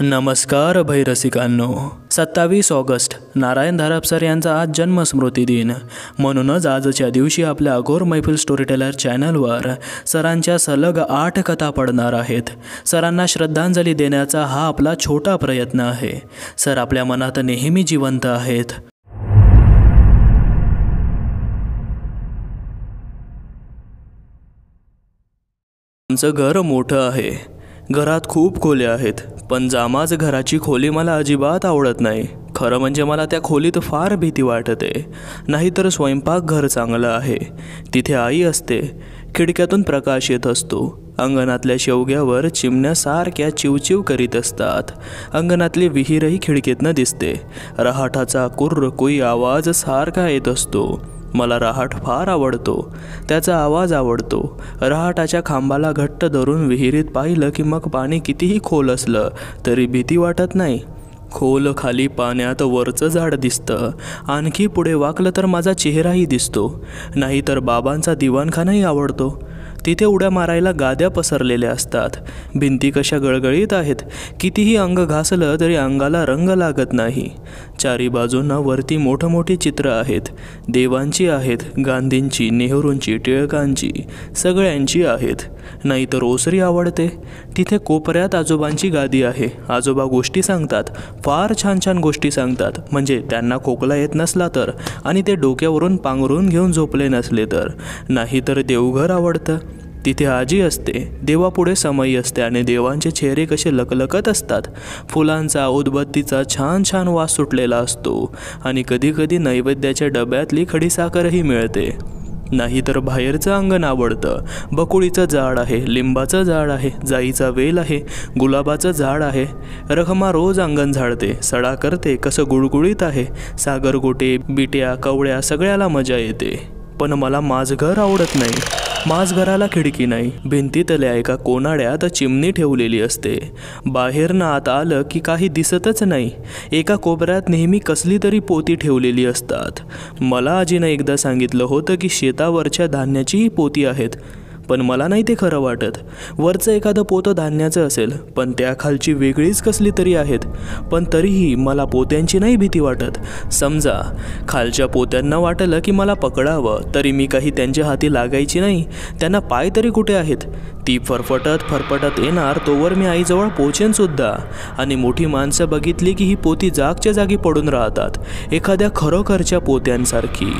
नमस्कार अभयरसिकांनो, 27 ऑगस्ट नारायण धारप यांचा आज जन्मस्मृती दिन. म्हणूनच आजच्या दिवशी आपल्या अघोर मैफिल स्टोरीटेलर चॅनलवर सरांच्या सलग 8 कथा पडणार आहेत. सरांना श्रद्धांजली देण्याचा हा आपला छोटा प्रयत्न आहे. सर आपल्या मनात नेहमी जिवंत आहेत. आमचं घर मोठं आहे. घरात खूप खोल्या आहेत, पण जामाज घराची खोली मला अजिबात आवडत नाही. खरं म्हणजे मला त्या खोलीत फार भीती वाटते. नाहीतर स्वयंपाकघर चांगलं आहे. तिथे आई असते. खिडक्यातून प्रकाश येत असतो. अंगणातल्या शेवग्यावर चिमण्या सारख्या चिवचिव करीत असतात. अंगणातली विहीरही खिडकीतनं दिसते. रहाटाचा कुर्रकुई आवाज सारखा येत असतो. मला रहाट फार आवडतो. त्याचा आवाज आवडतो. रहाटाच्या खांबाला घट्ट धरून विहिरीत पाहिलं की मग पाणी कितीही खोल असलं तरी भीती वाटत नाही. खोल खाली पाण्यात वरचं झाड दिसतं. आणखी पुढे वाकलं तर माझा चेहराही दिसतो. नाहीतर बाबांचा दिवाणखानाही आवडतो. तिथे उड्या मारायला गाद्या पसरलेल्या असतात. भिंती कशा गळगळीत आहेत. कितीही अंग घासलं तरी अंगाला रंग लागत नाही. चारी बाजूंना वरती मोठमोठी चित्र आहेत. देवांची आहेत, गांधींची, नेहरूंची, टिळकांची, सगळ्यांची आहेत. नाहीतर ओसरी आवडते. तिथे कोपऱ्यात आजोबांची गादी आहे. आजोबा गोष्टी सांगतात. फार छान छान गोष्टी सांगतात. म्हणजे त्यांना खोकला येत नसला तर, आणि ते डोक्यावरून पांघरून घेऊन झोपले नसले तर. नाहीतर देवघर आवडतं. तिथे आजी असते. देवापुढे समई असते आणि देवांचे चेहरे कसे लकलकत असतात. फुलांचा, उदबत्तीचा छान छान वास सुटलेला असतो. आणि कधी कधी नैवेद्याच्या डब्यातली खडीसाखरही मिळते. नाहीतर बाहेरचं अंगण आवडतं. बकुळीचं झाड आहे, लिंबाचं झाड आहे, जाईचा वेल आहे, गुलाबाचं झाड आहे. रखमा रोज अंगण झाडते, सडा करते. कसं गुळगुळीत आहे. सागरगोटे, बिट्या, कवड्या सगळ्याला मजा येते. पण मला माझघर आवडत नाही. माझघराला खिडकी नाही. भिंतीतल्या एका कोनाड्यात चिमणी ठेवलेली असते. बाहेरनं आत आलं की काही दिसतच नाही. एका कोपऱ्यात नेहमी कसली तरी पोती ठेवलेली असतात. मला आजीनं एकदा सांगितलं होतं की शेतावरच्या धान्याचीही पोती आहेत. पण मला नाही ते खरं वाटत. वरचं एखादं पोतं धान्याचं असेल, पण त्याखालची वेगळीच कसली तरी आहेत. पण तरीही मला पोत्यांची नाही भीती वाटत. समजा खालच्या पोत्यांना वाटलं की मला पकडावं, तरी मी काही त्यांच्या हाती लागायची नाही. त्यांना पाय तरी कुठे आहेत. ती फरफटत येणार तोवर मी आईजवळ पोचेन सुद्धा. आणि मोठी माणसं बघितली की ही पोती जागच्या जागी पडून राहतात, एखाद्या खरोखरच्या पोत्यांसारखी.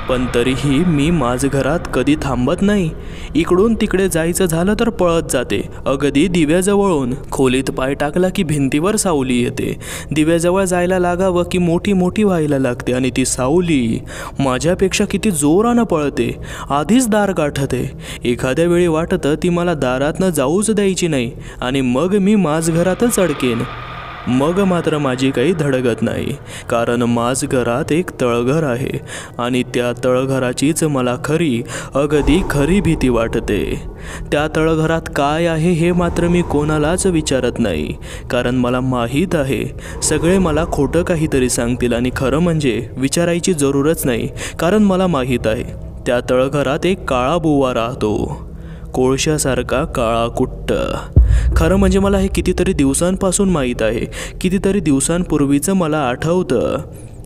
पण तरीही मी माझघरात कधी थांबत नाही. इकडून तिकडे जायचं झालं तर पळत जाते, अगदी दिव्याजवळून. खोलीत पाय टाकला की भिंतीवर सावली येते. दिव्याजवळ जायला लागावं की मोठी मोठी व्हायला लागते. आणि ती सावली माझ्यापेक्षा किती जोरानं पळते. आधीच दार गाठते. एखाद्या वेळी वाटतं ती मला दारातनं जाऊच द्यायची नाही. आणि मग मी माझघरातच अडकेन. मग मात्र माझी काही धडगत नाही. कारण माझघरात एक तळघर आहे. आणि त्या तळघराचीच मला अगदी खरी भीती वाटते. त्या तळघरात काय आहे हे मात्र मी कोणालाच विचारत नाही. कारण मला माहीत आहे सगळे मला खोटं काहीतरी सांगतील. आणि खरं म्हणजे विचारायची जरूरच नाही, कारण मला माहीत आहे त्या तळघरात एक काळा बुवा राहतो. कोळशासारखा काळा कुट्ट. खरं म्हणजे मला हे कितीतरी दिवसांपासून माहीत आहे. कितीतरी दिवसांपूर्वीचं मला आठवतं.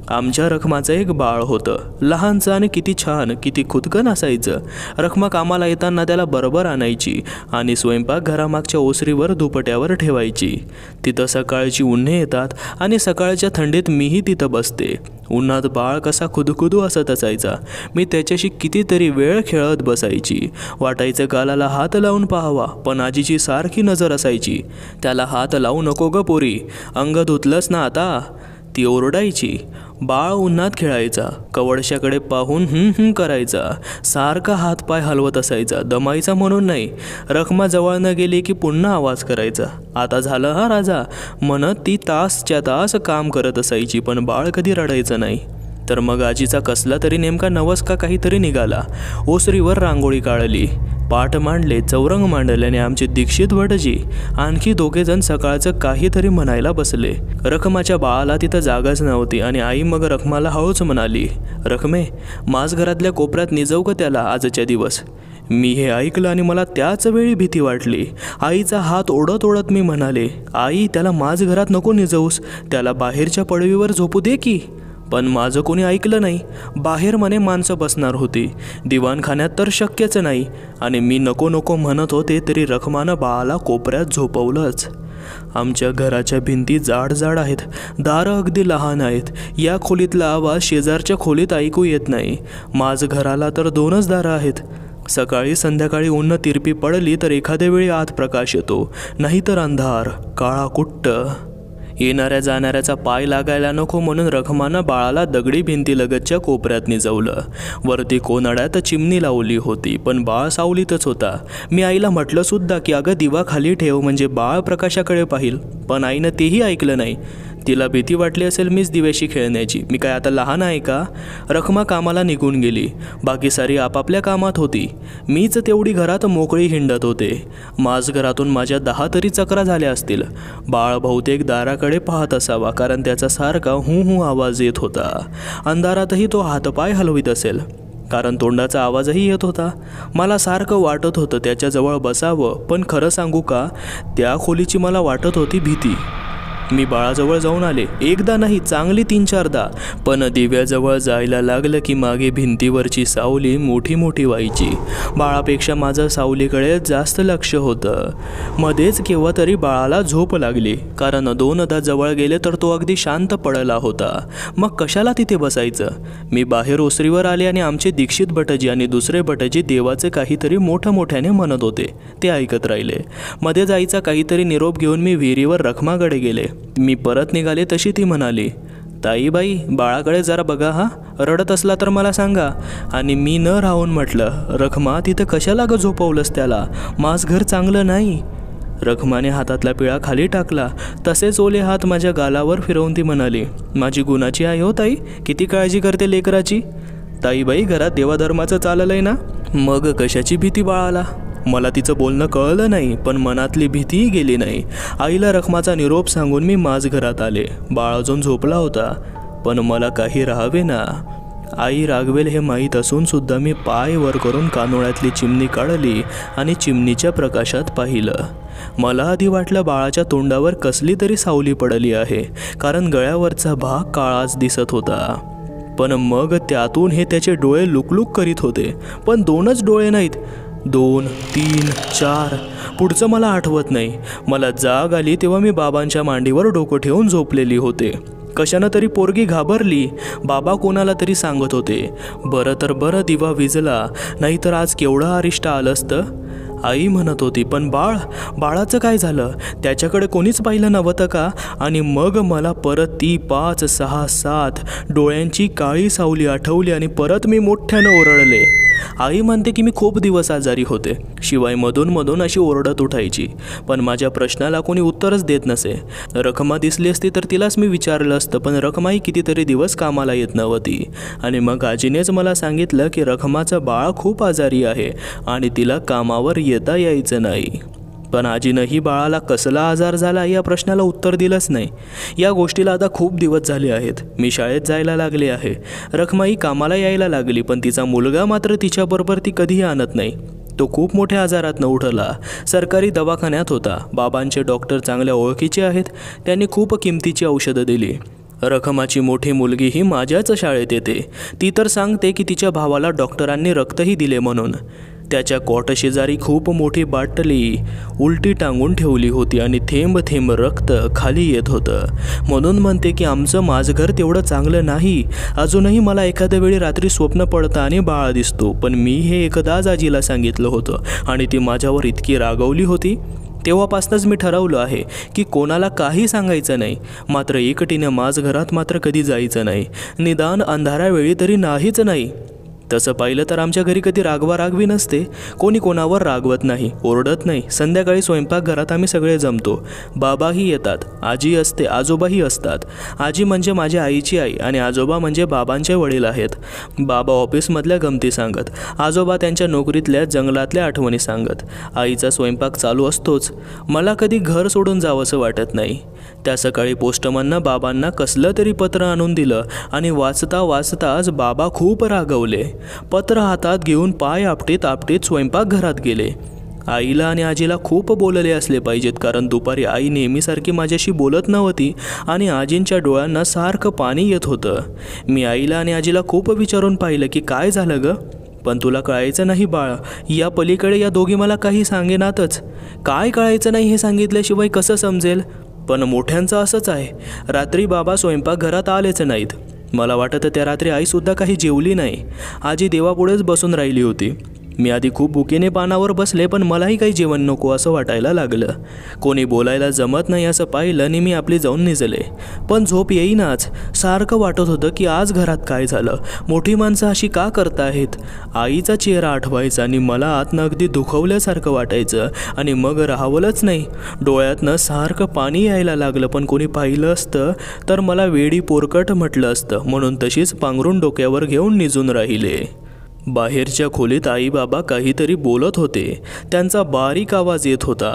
आमच्या रखमाचं एक बाळ होतं. लहानचं आणि किती छान, किती खुदकन असायचं. रखमा कामाला येताना त्याला बरोबर आणायची आणि स्वयंपाकघरामागच्या ओसरीवर दुपट्यावर ठेवायची. तिथं सकाळची उन्हे येतात आणि सकाळच्या थंडीत मीही तिथं बसते. उन्हात बाळ कसा खुदखुदू असत असायचा. मी त्याच्याशी कितीतरी वेळ खेळत बसायची. वाटायचं गालाला हात लावून पाहावा, पण आजीची सारखी नजर असायची. त्याला हात लावू नको ग पोरी, अंग धुतलंस ना आता, ती ओरडायची. बाळ उन्हात खेळायचा. कवडशाकडे पाहून करायचा. सारखा हातपाय हलवत असायचा. दमायचा म्हणून नाही. रखमा जवळ न गेली की पुन्हा आवाज करायचा. आता झालं हा राजा म्हणत ती तासच्या तास काम करत असायची. पण बाळ कधी रडायचं नाही. तर मग आजीचा कसला तरी नेमका नवस का काहीतरी निघाला. ओसरीवर रांगोळी काढली. पाठ मांडले, चौरंग मांडल्याने आमचे दीक्षित भटजी आणखी 2 जण सकाळचं काहीतरी म्हणायला बसले. रखमाच्या बाळाला तिथं जागाच नव्हती. आणि आई मग रखमाला हळूच म्हणाली, रखमे माझघरातल्या कोपऱ्यात निजव ग त्याला आजच्या दिवस. मी हे ऐकलं आणि मला त्याच वेळी भीती वाटली. आईचा हात ओढत ओढत मी म्हणाले, आई त्याला माझ घरात नको निजवूस, त्याला बाहेरच्या पडवीवर झोपू दे की. पण माझं कोणी ऐकलं नाही. बाहेर म्हणे माणसं बसणार होती, दिवाणखान्यात तर शक्यच नाही. आणि मी नको नको म्हणत होते तरी रखमानं बाळाला कोपऱ्यात झोपवलंच. आमच्या घराच्या भिंती जाड जाड आहेत, दारं अगदी लहान आहेत. या खोलीतला आवाज शेजारच्या खोलीत ऐकू येत नाही. माझ घराला तर 2च दारं आहेत. सकाळी संध्याकाळी ऊन तिरपी पडली तर एखाद्या वेळी आत प्रकाश येतो, नाहीतर अंधार काळा कुट्ट. येणाऱ्या जाणाऱ्याचा पाय लागायला नको म्हणून रखमानं बाळाला दगडी भिंतीलगतच्या कोपऱ्यात निजवलं. वरती कोनाड्यात चिमणी लावली होती, पण बाळ सावलीतच होता. मी आईला म्हटलं सुद्धा की अगं दिवा खाली ठेव म्हणजे बाळ प्रकाशाकडे पाहिल, पण आईनं तेही ऐकलं नाही. तिला भीती वाटली असेल मीच दिव्याशी खेळण्याची. मी काय आता लहान आहे का? रखमा कामाला निघून गेली. बाकी सारी आपापल्या कामात होती. मीच तेवढी घरात मोकळी हिंडत होते. माझ घरातून माझ्या 10 तरी चक्रा झाल्या असतील. बाळ बहुतेक दाराकडे पाहत असावा, कारण त्याचा सारखा हू हू आवाज येत होता. अंधारातही तो हातपाय हलवीत असेल, कारण तोंडाचा आवाजही येत होता. मला सारखं वाटत होतं त्याच्याजवळ बसावं, पण खरं सांगू का, त्या खोलीची मला वाटत होती भीती. मी बाळाजवळ जाऊन आले, एकदा नाही चांगली 3-4दा. पण दिव्याजवळ जायला लागलं की मागे भिंतीवरची सावली मोठी मोठी व्हायची. बाळापेक्षा माझं सावलीकडे जास्त लक्ष होतं. मध्येच केव्हा तरी बाळाला झोप लागली, कारण 2दा जवळ गेले तर तो अगदी शांत पडला होता. मग कशाला तिथे बसायचं? मी बाहेर ओसरीवर आले आणि आमचे दीक्षित भटजी आणि दुसरे भटजी देवाचे काहीतरी मोठं मोठ्याने म्हणत होते, ते ऐकत राहिले. मध्ये जायचा काहीतरी निरोप घेऊन मी विहिरीवर रखमाकडे गेले. मी परत निघाले तशी ती म्हणाली, ताईबाई बाळाकडे जरा बघा हा, रडत असला तर मला सांगा. आणि मी न राहून म्हटलं, रखमा तिथं कशाला ग झोपवलंस त्याला, माझ घर चांगलं नाही. रखमाने हातातला पिळा खाली टाकला. तसेच ओले हात माझ्या गालावर फिरवून ती म्हणाली, माझी गुणाची आहे हो ताई, किती काळजी करते लेकराची. ताईबाई घरात देवाधर्माचं चाललंय ना, मग कशाची भीती बाळाला. मला तिचं बोलणं कळलं नाही, पण मनातली भीतीही गेली नाही. आईला रखमाचा निरोप सांगून मी माझ घरात आले. बाळ अजून झोपला होता, पण मला काही राहावे ना. आई रागवेल हे माहीत असून सुद्धा मी पाय वर करून कानोळ्यातली चिमणी काढली आणि चिमणीच्या प्रकाशात पाहिलं. मला आधी वाटलं बाळाच्या तोंडावर कसली तरी सावली पडली आहे, कारण गळ्यावरचा भाग काळाच दिसत होता. पण मग त्यातून हे त्याचे डोळे लुकलुक करीत होते. पण 2च डोळे नाहीत, 2, 3, 4. पुढचं मला आठवत नाही. मला जाग आली तेव्हा मी बाबांच्या मांडीवर डोकं ठेवून झोपलेली होते. कशानं तरी पोरगी घाबरली. बाबा कोणाला तरी सांगत होते, बरं तर बरं दिवा विजला, नाहीतर आज केवढं अरिष्ट आलं असतं. आई म्हणत होती, पण बाळाचं काय झालं, त्याच्याकडे कोणीच पाहिलं नव्हतं का. आणि मग मला परत ती 5, 6, 7 डोळ्यांची काळी सावली आठवली आणि परत मी मोठ्यानं ओरडले. आई म्हणते की मी खूप दिवस आजारी होते, शिवाय मधून मधून अशी ओरडत उठायची. पण माझ्या प्रश्नाला कोणी उत्तरच देत नसे. रखमा दिसली असती तर तिलाच मी विचारलं असतं, पण रखमाही कितीतरी दिवस कामाला येत नव्हती. आणि मग आजीनेच मला सांगितलं की रखमाचं बाळ खूप आजारी आहे आणि तिला कामावर येता यायचं नाही. पण आजीनंही बाळाला कसला आजार झाला या प्रश्नाला उत्तर दिलंच नाही. या गोष्टीला आता खूप दिवस झाले आहेत. मी शाळेत जायला लागले आहे. रखमाई कामाला यायला लागली, पण तिचा मुलगा मात्र तिच्याबरोबर ती कधीही आणत नाही. तो खूप मोठ्या आजारातनं उठला. सरकारी दवाखान्यात होता. बाबांचे डॉक्टर चांगल्या ओळखीचे आहेत. त्यांनी खूप किमतीची औषधं दिली. रखमाची मोठी मुलगी ही माझ्याच शाळेत येते. ती तर सांगते की तिच्या भावाला डॉक्टरांनी रक्तही दिले म्हणून. त्याच्या कॉटशेजारी खूप मोठी बाटली उलटी टांगून ठेवली होती आणि थेंब थेंब रक्त खाली येत होतं. म्हणून म्हणते की आमचं माझं घर तेवढं चांगलं नाही. अजूनही मला एखाद्या वेळी रात्री स्वप्न पडतं आणि बाळ दिसतो. पण मी हे एकदाच आजीला सांगितलं होतं आणि ती माझ्यावर इतकी रागवली होती. तेव्हापासूनच मी ठरवलं आहे की कोणाला काही सांगायचं नाही. मात्र एकटीनं माझ घरात मात्र कधी जायचं नाही, निदान अंधारावेळी तरी नाहीच नाही. तसं पाहिलं तर आमच्या घरी कधी रागवी नसते. कोणी कोणावर रागवत नाही, ओरडत नाही. संध्याकाळी स्वयंपाकघरात आम्ही सगळे जमतो. बाबाही येतात, आजी असते, आजोबाही असतात. आजी म्हणजे माझ्या आईची आई आणि आजोबा म्हणजे बाबांचे वडील आहेत. बाबा ऑफिसमधल्या गमती सांगत, आजोबा त्यांच्या नोकरीतल्या जंगलातल्या आठवणी सांगत. आईचा स्वयंपाक चालू असतोच. मला कधी घर सोडून जावंसं वाटत नाही. त्या सकाळी पोस्टमननं बाबांना कसलं तरी पत्र आणून दिलं आणि वाचता वाचताच बाबा खूप रागवले. पत्र हातात घेऊन पाय आपटीत आपटीत स्वयंपाकघरात गेले. आईला आणि आजीला खूप बोलले असले पाहिजेत, कारण दुपारी आई नेहमीसारखी माझ्याशी बोलत नव्हती आणि आजींच्या डोळ्यांना सारखं पाणी येत होतं. मी आईला आणि आजीला खूप विचारून पाहिलं की काय झालं ग, पण तुला कळायचं नाही बाळ, या पलीकडे या दोघी मला काही सांगेनातच. काय कळायचं नाही हे सांगितल्याशिवाय कसं समजेल, पण मोठ्यांचं असंच आहे. रात्री बाबा स्वयंपाकघरात आलेच नाहीत. मला वाटतं त्या रात्री आईसुद्धा काही जेवली नाही. आजी देवापुढेच बसून राहिली होती. मी आधी खूप भुकेने पानावर बसले, पण मलाही काही जेवण नको असं वाटायला लागलं. कोणी बोलायला जमत नाही असं पाहिलं आणि मी आपली जाऊन निजले. पण झोप येईनाच. सारखं वाटत होतं की आज घरात काय झालं, मोठी माणसं अशी का करताहेत. आईचा चेहरा आठवायचा आणि मला आतनं अगदी दुखवल्यासारखं वाटायचं आणि मग राहावलंच नाही. डोळ्यातनं सारखं पाणी यायला लागलं. पण कोणी पाहिलं असतं तर मला वेडी पोरकट म्हटलं असतं, म्हणून तशीच पांघरून डोक्यावर घेऊन निजून राहिले. बाहेरच्या खोलीत आई बाबा काहीतरी बोलत होते. त्यांचा बारीक आवाज येत होता.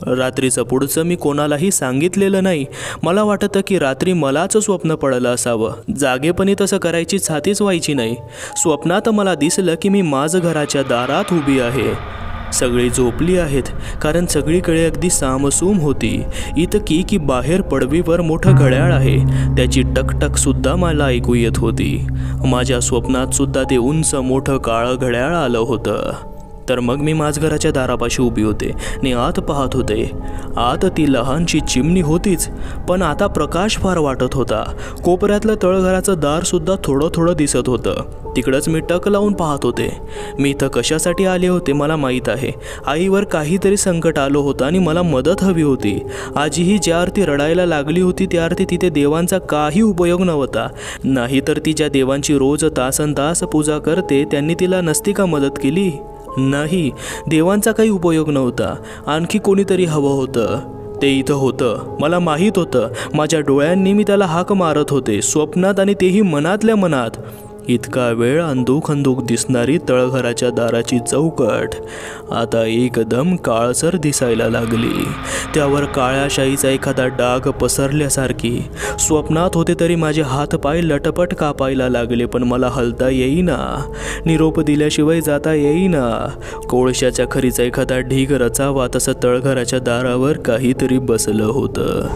रात्रीचं पुढचं मी कोणालाही सांगितलेलं नाही. मला वाटतं की रात्री मलाच स्वप्न पडलं असावं. जागेपणी तसं करायची छातीच व्हायची नाही. स्वप्नात मला दिसलं की मी माझं घराच्या दारात उभी आहे. सगळी झोपली आहेत, कारण सगळीकडे अगदी सामसूम होती. इतकी की बाहेर पडवीवर मोठं घड्याळ आहे, त्याची टकटकसुद्धा मला ऐकू येत होती. माझ्या स्वप्नातसुद्धा ते उंच मोठं काळं घड्याळ आलं होतं. तर मग मी माझघराच्या दारापाशी उभी होते आणि आत पाहत होते. आत ती लहानशी चिमणी होतीच, पण आता प्रकाश फार वाटत होता. कोपऱ्यातलं तळघराचं दारसुद्धा थोडं थोडं दिसत होतं. तिकडंच मी टक लावून पाहत होते. मी इथं कशासाठी आले होते मला माहीत आहे. आईवर काहीतरी संकट आलं होतं आणि मला मदत हवी होती. आजीही ज्या अर्थी रडायला लागली होती त्या अर्थी तिथे देवांचा काही उपयोग नव्हता. नाहीतर ती ज्या देवांची रोज तासनतास पूजा करते त्यांनी तिला नसती का मदत केली. नाही, देवांचा काही उपयोग नव्हता. आणखी कोणीतरी हवं होतं. ते इथं होतं, मला माहीत होतं. माझ्या डोळ्यांनी मी त्याला हाक मारत होते, स्वप्नात आणि तेही मनातल्या मनात. इतका वेळ अंधुक अंधुक दिसणारी तळघराच्या दाराची चौकट आता एकदम काळसर दिसायला लागली. त्यावर काळ्या शाईचा एखादा डाग पसरल्यासारखी. स्वप्नात होते तरी माझे हातपाय लटपट कापायला लागले, पण मला हलता येईना. निरोप दिल्याशिवाय जाता येईना. कोळशाच्या खरीचा एखादा ढीग रचावा तसं तळघराच्या दारावर काहीतरी बसलं होतं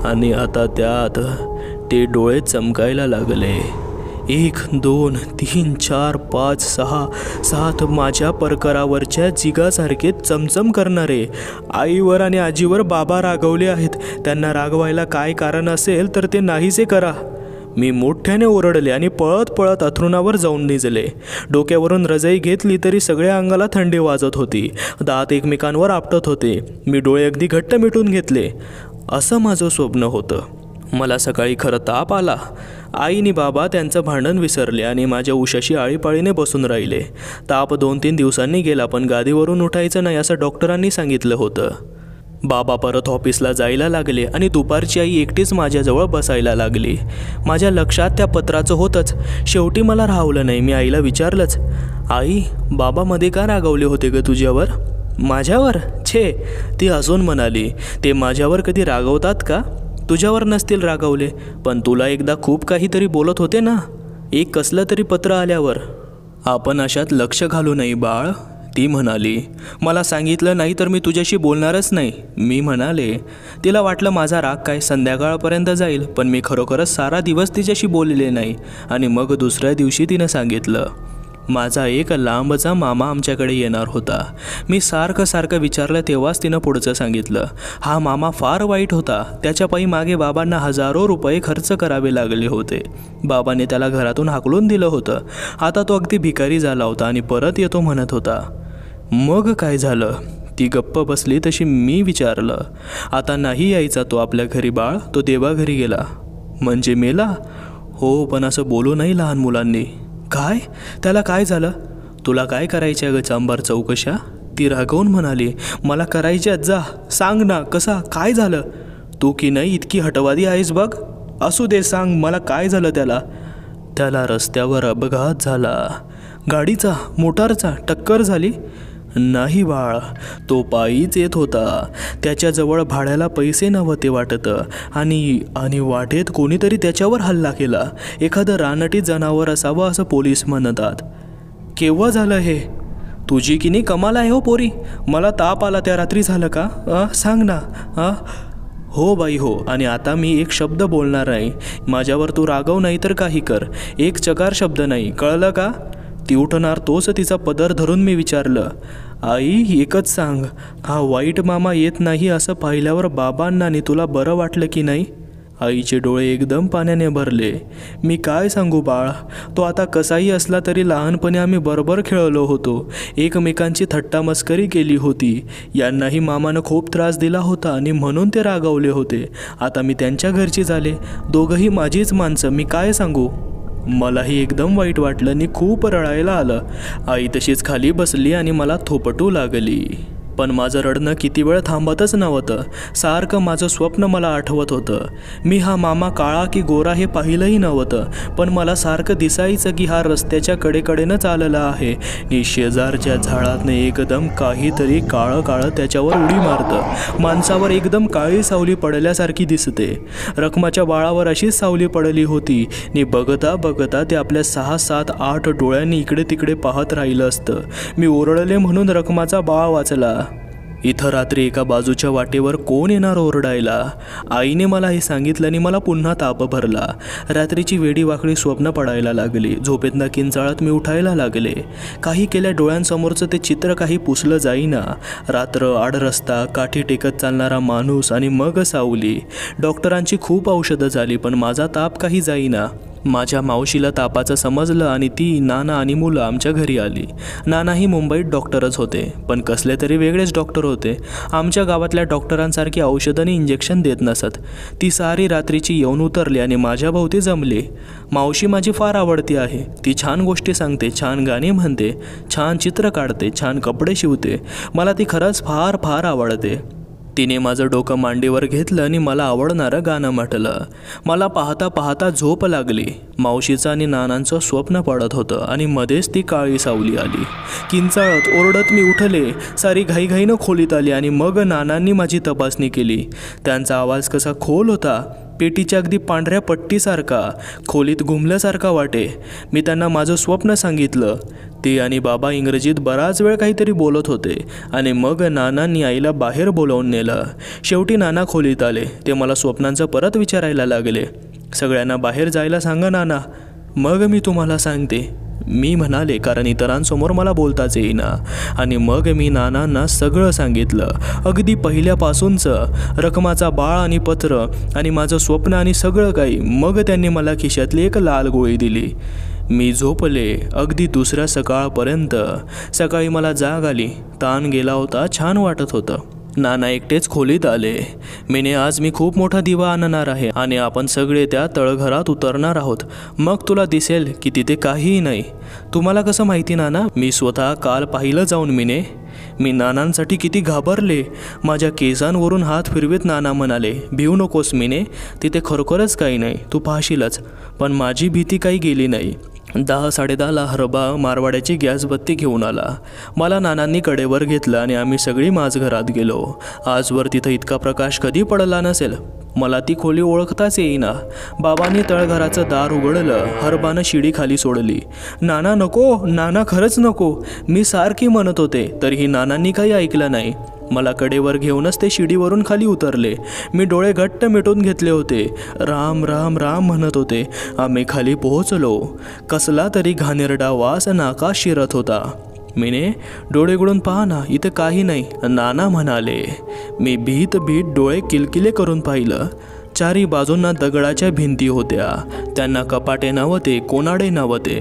आणि आता त्यात ते डोळे चमकायला लागले. 1 2 3 4 5 6 7 माझ्या परकरावरच्या जिगासारखे चमचम करणारे. आईवर आणि आजीवर बाबा रागवले आहेत. त्यांना रागवायला काय कारण असेल तर ते नाहीसे करा. मी मोठ्याने ओरडले आणि पळत पळत अंथरुणावर जाऊन निजले. डोक्यावरून रजाई घेतली तरी सगळ्या अंगाला थंडी वाजत होती. दात एकमेकांवर आपटत होते. मी डोळे अगदी घट्ट मिटून घेतले. असं माझं स्वप्न होतं. मला सकाळी खरं ताप आला. आईनी बाबा त्यांचं भांडण विसरले आणि माझ्या उशाशी आळीपाळीने बसून राहिले. ताप 2-3 दिवसांनी गेला, पण गादीवरून उठायचं नाही असं डॉक्टरांनी सांगितलं होतं. बाबा परत ऑफिसला जायला लागले आणि दुपारची आई एकटीच माझ्याजवळ बसायला लागली. माझ्या लक्षात त्या पत्राचं होतंच. शेवटी मला राहवलं नाही. मी आईला विचारलंच, आई, बाबा मध्ये का रागवले होते ग तुझ्यावर? माझ्यावर? छे, ती हसून म्हणाली, ते माझ्यावर कधी रागवतात का? तुझ्यावर नसतील रागवले, पण तुला एकदा खूप काहीतरी बोलत होते ना, एक कसलं तरी पत्र आल्यावर. आपण अशात लक्ष घालू नये बाळ, ती म्हणाली. मला सांगितलं नाही तर मी तुझ्याशी बोलणारच नाही, मी म्हणाले. तिला वाटलं माझा राग काय संध्याकाळपर्यंत जाईल, पण मी खरोखरच सारा दिवस तिच्याशी बोलले नाही. आणि मग दुसऱ्या दिवशी तिनं सांगितलं, माझा एक लांबचा मामा आमच्याकडे येणार होता. मी सारखं विचारलं तेव्हाच तिनं पुढचं सांगितलं. हा मामा फार वाईट होता. त्याच्या पायी मागे बाबांना हजारो रुपये खर्च करावे लागले होते. बाबांनी त्याला घरातून हाकलून दिलं होतं. आता तो अगदी भिकारी झाला होता आणि परत येतो म्हणत होता. मग काय झालं? ती गप्प बसली तशी मी विचारलं. आता नाही यायचा तो आपल्या घरी बाळ, तो देवाघरी गेला. म्हणजे मेला? हो, पण असं बोलू नाही लहान मुलांनी. काय? त्याला काय झालं? तुला काय करायच्या ग चांबार चौकशा? ती रागवून म्हणाली. मला करायच्यात, जा सांग ना, कसा काय झालं? तू की नाही इतकी हटवादी आहेस बघ. असू दे, सांग मला काय झालं त्याला. त्याला रस्त्यावर अपघात झाला. गाडीचा? मोटारचा? टक्कर झाली? नाही बाळ, तो पायीच येत होता. त्याच्याजवळ भाड्याला पैसे नव्हते वाटतं आणि वाटेत कोणीतरी त्याच्यावर हल्ला केला. एखादं रानटी जनावर असावं असं पोलीस म्हणतात. केव्हा झालं हे? तुझी की नाही कमाल आहे हो पोरी. मला ताप आला त्या रात्री झालं का? सांग ना. हो बाई हो. आणि आता मी एक शब्द बोलणार नाही. माझ्यावर तू रागव नाही तर काही कर. एक चकार शब्द नाही, कळलं का? ती उठणार तोच तिचा पदर धरून मी विचारलं, आई एकच सांग, हा वाईट मामा येत नाही असं पाहिल्यावर बाबांना आणि तुला बरं वाटलं की नाही? आईचे डोळे एकदम पाण्याने भरले. मी काय सांगू बाळ, तो आता कसाही असला तरी लहानपणी आम्ही बरोबर खेळलो होतो, एकमेकांची थट्टा मस्करी केली होती. यांनाही मामानं खूप त्रास दिला होता आणि म्हणून ते रागावले होते. आता मी त्यांच्या घरची झाले, दोघंही माझीच माणसं. मी काय सांगू? मलाही एकदम वाईट वाटलं आणि खूप रडायला आलं. आई तशीच खाली बसली आणि मला थोपटू लागली. पण माझं रडणं किती वेळ थांबतच नव्हतं. सारखं माझं स्वप्न मला आठवत होतं. मी हा मामा काळा की गोरा हे पाहिलंही नव्हतं, पण मला सारखं दिसायचं की हा रस्त्याच्या कडेकडेनं चालला आहे आणि शेजारच्या झाडातनं एकदम काहीतरी काळं काळं त्याच्यावर उडी मारतं. माणसावर एकदम काळी सावली पडल्यासारखी दिसते. रखमाच्या बाळावर अशीच सावली पडली होती आणि बघता बघता ते आपल्या 6, 7, 8 डोळ्यांनी इकडे तिकडे पाहत राहिलं असतं. मी ओरडले म्हणून रखमाचा बाळ वाचला. इथं रात्री एका बाजूच्या वाटेवर कोण येणार ओरडायला? आईने मला हे सांगितलं आणि मला पुन्हा ताप भरला. रात्रीची वेडी वाकडी स्वप्न पडायला लागली. झोपेतनं किंचाळत मी उठायला लागले. काही केल्या डोळ्यांसमोरचं ते चित्र काही पुसलं जाईना. रात्र, आड रस्ता, काठी टेकत चालणारा माणूस आणि मग सावली. डॉक्टरांची खूप औषधं झाली पण माझा ताप काही जाईना. माझ्या मावशीला तापाचं समजलं आणि ती, नाना आणि मुलं आमच्या घरी आली. नानाही मुंबईत डॉक्टरच होते, पण कसले तरी वेगळेच डॉक्टर होते. आमच्या गावातल्या डॉक्टरांसारखी औषधं आणि इंजेक्शन देत नसत. ती सारी रात्रीची येऊन उतरली आणि माझ्या भोवती जमली. मावशी माझी फार आवडती आहे. ती छान गोष्टी सांगते, छान गाणी म्हणते, छान चित्र काढते, छान कपडे शिवते. मला ती खरंच फार फार आवडते. तिने माझं डोकं मांडीवर घेतलं आणि मला आवडणारं गाणं म्हटलं. मला पाहता पाहता झोप लागली. मावशीचं आणि नानांचं स्वप्न पडत होतं आणि मध्येच ती काळी सावली आली. किंचाळत ओरडत मी उठले. सारी घाईघाईनं खोलीत आली आणि मग नानांनी माझी तपासणी केली. त्यांचा आवाज कसा खोल होता, पेटीच्या अगदी पांढऱ्या पट्टीसारखा, खोलीत घुमल्यासारखा वाटे. मी त्यांना माझं स्वप्न सांगितलं. ते आणि बाबा इंग्रजीत बराच वेळ काहीतरी बोलत होते आणि मग नानांनी आईला बाहेर बोलावून नेलं. शेवटी नाना खोलीत आले. ते मला स्वप्नांचं परत विचारायला लागले. सगळ्यांना बाहेर जायला सांगा नाना, मग मी तुम्हाला सांगते, मी म्हणाले, कारण इतरांसमोर मला बोलताच येईना. आणि मग मी नानांना सगळं सांगितलं, अगदी पहिल्यापासूनचं, रकमाचा बाळ आणि पत्र आणि माझं स्वप्न आणि सगळं काही. मग त्यांनी मला खिशातली एक लाल गोळी दिली. मी झोपले अगदी दुसऱ्या सकाळपर्यंत. सकाळी मला जाग आली. ताण गेला होता, छान वाटत होतं. नाना एकटेच खोलीत आले. मीने, आज मी खूप मोठा दिवा आणणार आहे आणि आपण सगळे त्या तळघरात उतरणार आहोत. मग तुला दिसेल की तिथे काहीही नाही. तुम्हाला कसं माहिती नाना? मी स्वतः काल पाहिलं जाऊन मीने. मी नानांसाठी किती घाबरले. माझ्या केसांवरून हात फिरवीत नाना म्हणाले, भिवू नकोस मीने, तिथे खरोखरच काही नाही, तू पाहशीलच. पण माझी भीती काही गेली नाही. 10, 10:30ला हरबा मारवाड्याची गॅसबत्ती घेऊन आला. मला नानांनी कडेवर घेतलं आणि आम्ही सगळी माझघरात गेलो. आजवर तिथं इतका प्रकाश कधी पडला नसेल. मला ती खोली ओळखताच येईना. बाबांनी तळघराचं दार उघडलं. हरबानं शिडी खाली सोडली. नाना नको, नाना खरंच नको, मी सारखी म्हणत होते, तरीही नानांनी काही ऐकलं नाही. मला कडेवर घेऊनच ते शिडीवरून खाली उतरले. मी डोळे घट्ट मिटून घेतले होते. राम राम राम म्हणत होते. आम्ही खाली पोहोचलो. कसला तरी घाणेरडा वास नाकात शिरत होता. मीने, डोळे उघडून पहा ना, इथं काही नाही, नाना म्हणाले. मी भीत भीत डोळे किलकिले करून पाहिलं. चारी बाजूंना दगडाच्या भिंती होत्या. त्यांना कपाटे नव्हते, कोनाडे नव्हते,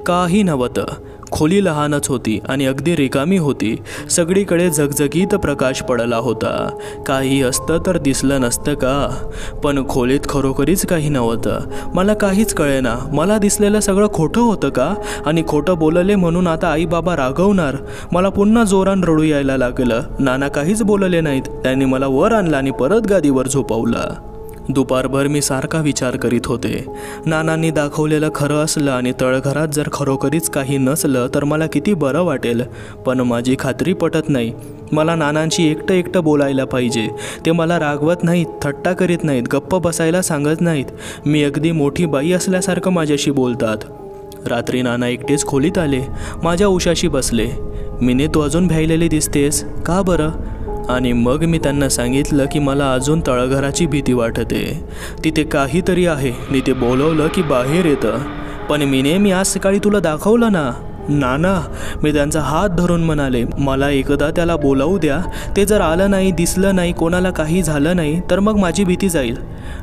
काही नव्हतं. खोली लहानच होती आणि अगदी रिकामी होती. सगळीकडे झगझगीत प्रकाश पडला होता. काही असतं तर दिसलं नसतं का? पण खोलीत खरोखरीच काही नव्हतं. मला काहीच कळेना. मला दिसलेलं सगळं खोटं होतं का? आणि खोटं बोलले म्हणून आता आई बाबा रागवणार. मला पुन्हा जोरान रडू यायला लागलं. नाना काहीच बोलले नाहीत. त्यांनी मला वर आणलं आणि परत गादीवर झोपवलं. दुपारभर मी सारखा विचार करीत होते. नानांनी दाखवलेलं खरं असलं आणि तळघरात जर खरोखरीच काही नसलं तर मला किती बरं वाटेल. पण माझी खात्री पटत नाही. मला नानांशी एकटं एकटं बोलायला पाहिजे. ते मला रागवत नाहीत, थट्टा करीत नाहीत, गप्प बसायला सांगत नाहीत. मी अगदी मोठी बाई असल्यासारखं माझ्याशी बोलतात. रात्री नाना एकटेच खोलीत आले, माझ्या उशाशी बसले. मिने, तू अजून भ्यायलेली दिसतेस का बरं? आणि मग मी त्यांना सांगितलं की मला अजून तळघराची भीती वाटते. तिथे काहीतरी आहे. मी ते बोलवलं की बाहेर येतं. पण मिने, मी आज सकाळी तुला दाखवलं ना. नाना, मी त्यांचा हात धरून म्हणाले, मला एकदा त्याला बोलावू द्या. ते जर आलं नाही, दिसलं नाही, कोणाला काही झालं नाही तर मग माझी भीती जाईल.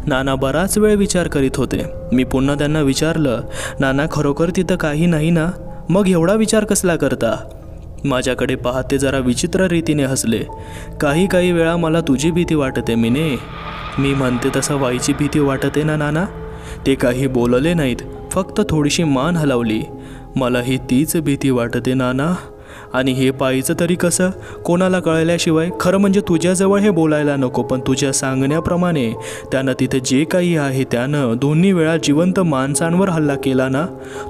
नाना बराच वेळ विचार करीत होते. मी पुन्हा त्यांना विचारलं, नाना, खरोखर तिथं काही नाही ना? मग एवढा विचार कसला करता? माझ्याकडे पाहत ते जरा विचित्र रीतीने हसले. काही वेळा मला तुझी भीती वाटते मिने. मी म्हणते तसं व्हायची भीती वाटते ना नाना? ते काही बोलले नाहीत, फक्त थोडीशी मान हलवली. मलाही तीच भीती वाटते नाना. आणि हे पाहायचं तरी कसं? कोणाला कळल्याशिवाय? खरं म्हणजे तुझ्याजवळ हे बोलायला नको, पण तुझ्या सांगण्याप्रमाणे त्यानं तिथे जे काही आहे त्यानं दोन्ही वेळा जिवंत माणसांवर हल्ला केला ना.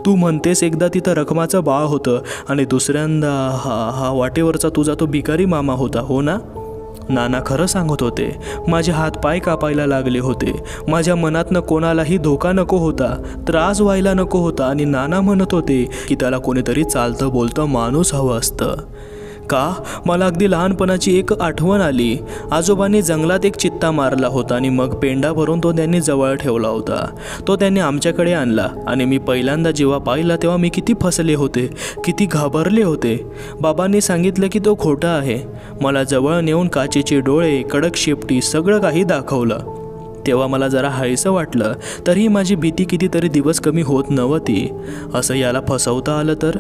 तू म्हणतेस एकदा तिथं रखमाचं बाळ होतं आणि दुसऱ्यांदा हा वाटेवरचा तुझा तो भिकारी मामा होता, हो ना? नाना खरं सांगत होते. माझे हात पाय कापायला लागले होते. माझ्या मनातनं कोणालाही धोका नको होता, त्रास व्हायला नको होता. आणि नाना म्हणत होते की त्याला कोणीतरी चालतं बोलतं माणूस हवं असतं. का? मला अगदी लहानपणाची एक आठवण आली. आजोबांनी जंगलात एक चित्ता मारला होता आणि मग पेंडा भरून तो त्यांनी जवळ ठेवला होता. तो त्यांनी आमच्याकडे आणला आणि मी पहिल्यांदा जेव्हा पाहिला तेव्हा मी किती फसले होते, किती घाबरले होते. बाबांनी सांगितलं की तो खोटा आहे. मला जवळ नेऊन काचेचे डोळे, कडक शेपटी, सगळं काही दाखवलं. तेव्हा मला जरा हायसं वाटलं. तरीही माझी भीती कितीतरी दिवस कमी होत नव्हती. असं याला फसवता आलं तर?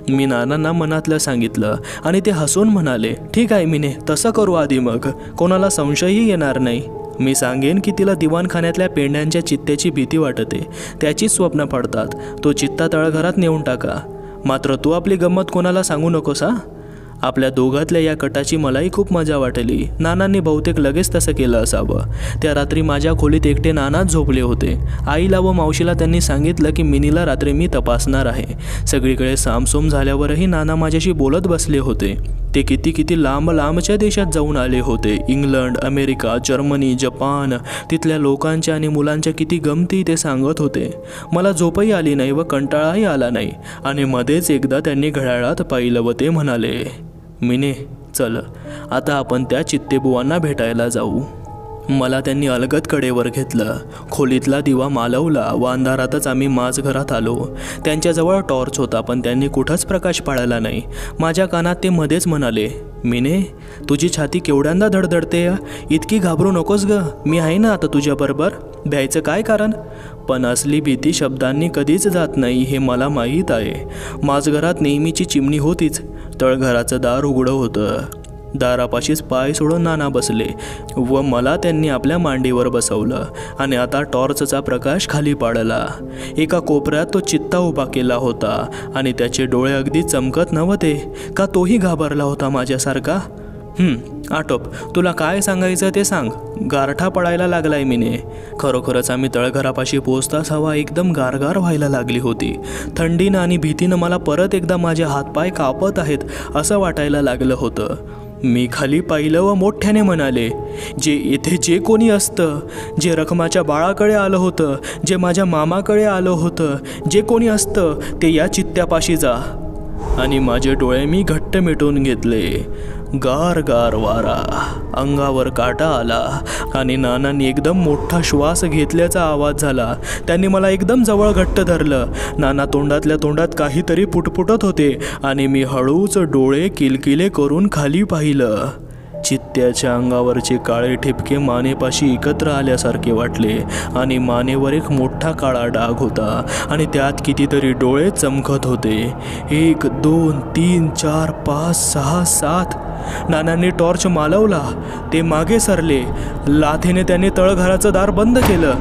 मी नानांना मनातलं सांगितलं आणि ते हसून म्हणाले, ठीक आहे मिने, तसं करू आधी, मग कोणाला संशयही येणार नाही. मी सांगेन की तिला दिवाणखान्यातल्या पेंड्यांच्या चित्त्याची भीती वाटते. त्याचीच स्वप्न पडतात. तो चित्ता तळघरात नेऊन टाका. मात्र तू आपली गंमत कोणाला सांगू नकोस हा. आपल्या दोघातल्या या कटाची मलाही खूप मजा वाटली. नानांनी बहुतेक लगेच तसं केलं असावं. त्या रात्री माझ्या खोलीत एकटे नानाच झोपले होते. आईला व मावशीला त्यांनी सांगितलं की मिनीला रात्री मी तपासणार आहे. सगळीकडे सामसूम झाल्यावरही नाना माझ्याशी बोलत बसले होते. ते किती लांबच्या देशात जाऊन आले होते. England, America, Germany, Japan. तिथल्या लोकांच्या आणि मुलांच्या किती गमती ते सांगत होते. मला झोपही आली नाही व कंटाळाही आला नाही. आणि मध्येच एकदा त्यांनी घड्याळात पाहिलं व ते म्हणाले, मिने, चल आता आपण त्या चित्तेबुवांना भेटायला जाऊ. मला त्यांनी अलगद कडेवर घेतलं. खोलीतला दिवा मालवला व अंधारातच आम्ही माझघरात आलो. त्यांच्याजवळ टॉर्च होता, पण त्यांनी कुठंच प्रकाश पाळला नाही. माझ्या कानात ते मध्येच म्हणाले, मिने, तुझी छाती केवढ्यांदा धडधडते. इतकी घाबरू नकोस ग, मी आहे ना आता तुझ्याबरोबर. भ्यायचं काय कारण? पण असली भीती शब्दांनी कधीच जात नाही हे मला माहीत आहे. माझघरात नेहमीची चिमणी होतीच. तळघराचं दार उघडं होतं. दारापाशीच पाय सोडून नाना बसले व मला त्यांनी आपल्या मांडीवर बसवलं आणि आता टॉर्चचा प्रकाश खाली पाडला. एका कोपऱ्यात तो चित्ता उभा केला होता आणि त्याचे डोळे अगदी चमकत नव्हते. का तोही घाबरला होता माझ्यासारखा? आटोप, तुला काय सांगायचं ते सांग. गारठा पडायला लागलाय मिने. खरोखरच आम्ही तळघरापाशी पोचताच हवा एकदम गारगार व्हायला लागली होती. थंडीनं आणि भीतीनं मला परत एकदा माझे हातपाय कापत आहेत असं वाटायला लागलं होतं. मी खाली पाहिलं व मोठ्याने म्हणाले, येथे जे कोणी असतं, जे रखमाच्या बाळाकडे आलं होतं, जे माझ्या मामाकडे आलं होतं, जे कोणी असतं ते या चित्त्यापाशी जा. आणि माझे डोळे मी घट्ट मिटून घेतले. गार गार वारा, अंगावर काटा आला आणि नानांनी एकदम मोठा श्वास घेतल्याचा आवाज झाला. त्यांनी मला एकदम जवळ घट्ट धरलं. नाना तोंडातल्या तोंडात काहीतरी पुटपुटत होते आणि मी हळूच डोळे किलकिले करून खाली पाहिलं. चित्त्याच्या अंगावरचे काळे ठिपके मानेपाशी एकत्र आल्यासारखे वाटले आणि मानेवर एक मोठा काळा डाग होता आणि त्यात कितीतरी डोळे चमकत होते. 1, 2, 3, 4, 5, 6, 7. नानांनी टॉर्च मालवला. ते मागे सरले. लाथेने त्यांनी तळघराचं दार बंद केलं.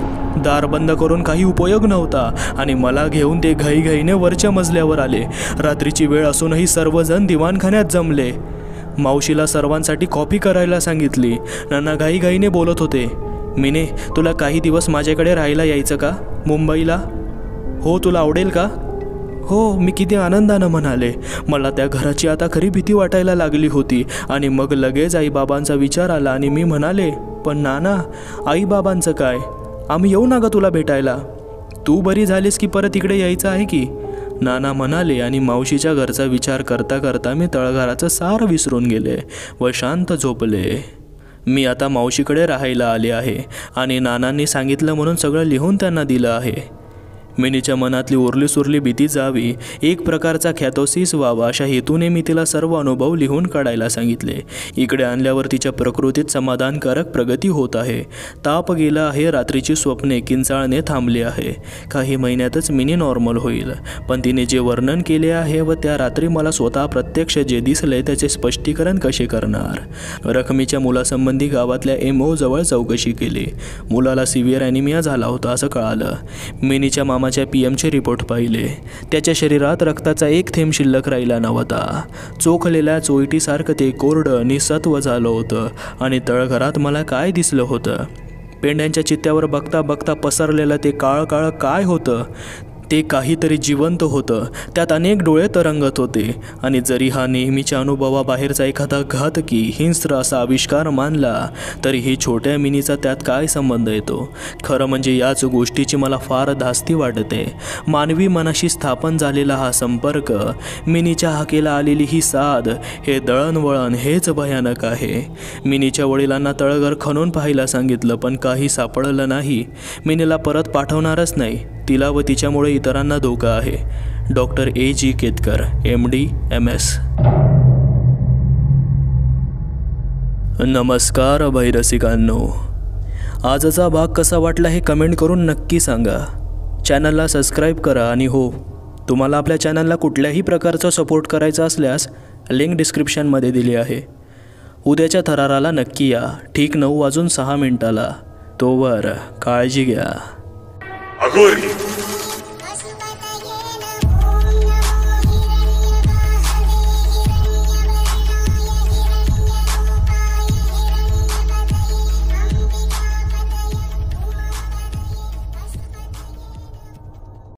दार बंद करून काही उपयोग नव्हता आणि मला घेऊन ते घाईघाईने वरच्या मजल्यावर आले. रात्रीची वेळ असूनही सर्वजण दिवाणखान्यात जमले. मावशीला सर्वांसाठी कॉफी करायला सांगितली. नाना घाईघाईने बोलत होते, मिने, तुला काही दिवस माझ्याकडे राहायला यायचं का मुंबईला? हो, तुला आवडेल का? हो, मी किती आनंदानं म्हणाले. मला त्या घराची आता खरी भीती वाटायला लागली होती. आणि मग लगेच आईबाबांचा विचार आला आणि मी म्हणाले, पण नाना, आईबाबांचं काय? आम्ही येऊ ना ग तुला भेटायला. तू बरी झालीस की परत इकडे यायचं आहे की? नाना म्हणाले आणि मावशीच्या घरचा विचार करता करता मी तळघराचं सार विसरून गेले व शांत झोपले. मी आता मावशीकडे राहायला आले आहे आणि नानांनी सांगितलं म्हणून सगळं लिहून त्यांना दिलं आहे. मिनीच्या मनातली उरली सुरली भीती जावी, एक प्रकारचा ख्यातोसीस व्हावा अशा हेतूने मी तिला सर्व अनुभव लिहून काढायला सांगितले. इकडे आणल्यावर तिच्या प्रकृतीत समाधानकारक प्रगती होत आहे. ताप गेला आहे, रात्रीची स्वप्ने किंचाळणे थांबली आहे. काही महिन्यातच मिनी नॉर्मल होईल. पण तिने जे वर्णन केले आहे व त्या रात्री मला स्वतः प्रत्यक्ष जे दिसले त्याचे स्पष्टीकरण कसे करणार. रखमीच्या मुलासंबंधी गावातल्या MO जवळ चौकशी केली. मुलाला सिव्हिअर ॲनिमिया झाला होता असं कळालं. मिनीच्या मामाच्या PMचे रिपोर्ट पाहिले. त्याच्या शरीरात रक्ताचा एक थेंब शिल्लक राहिला नव्हता. चोखलेल्या चोईटीसारखं ते कोरडं निसत्व झालं होतं. आणि तळघरात मला काय दिसलं होतं? पेंड्यांच्या चित्त्यावर बघता बघता पसरलेलं ते काळं काळं काय होतं? ते काहीतरी जिवंत होतं. त्यात अनेक डोळे तरंगत होते. आणि जरी हा नेहमीच्या अनुभवाबाहेरचा एखादा घातकी हिंस्र असा आविष्कार मानला तरीही छोट्या मिनीचा त्यात काय संबंध येतो? खरं म्हणजे याच गोष्टीची मला फार धास्ती वाटते. मानवी मनाशी स्थापन झालेला हा संपर्क, मिनीच्या हाकेला आलेली ही साध, हे दळणवळण हेच भयानक आहे. मिनीच्या वडिलांना तळघर खणून पाहायला सांगितलं पण काही सापडलं नाही. मिनीला परत पाठवणारच नाही. तिला व तिच्यामुळे इतरांना धोका आहे. Doctor AG Ketkar, MD MS. नमस्कार अभयरसिकांनो. आजचा भाग कसा वाटला हे कमेंट करून नक्की सांगा. चॅनलला सबस्क्राईब करा. आणि हो, तुम्हाला आपल्या चॅनलला कुठल्याही प्रकारचा सपोर्ट करायचा असल्यास लिंक डिस्क्रिप्शनमध्ये दिली आहे. उद्याच्या थराराला नक्की या, ठीक 9:06 तोवर काळजी घ्या. अघोरी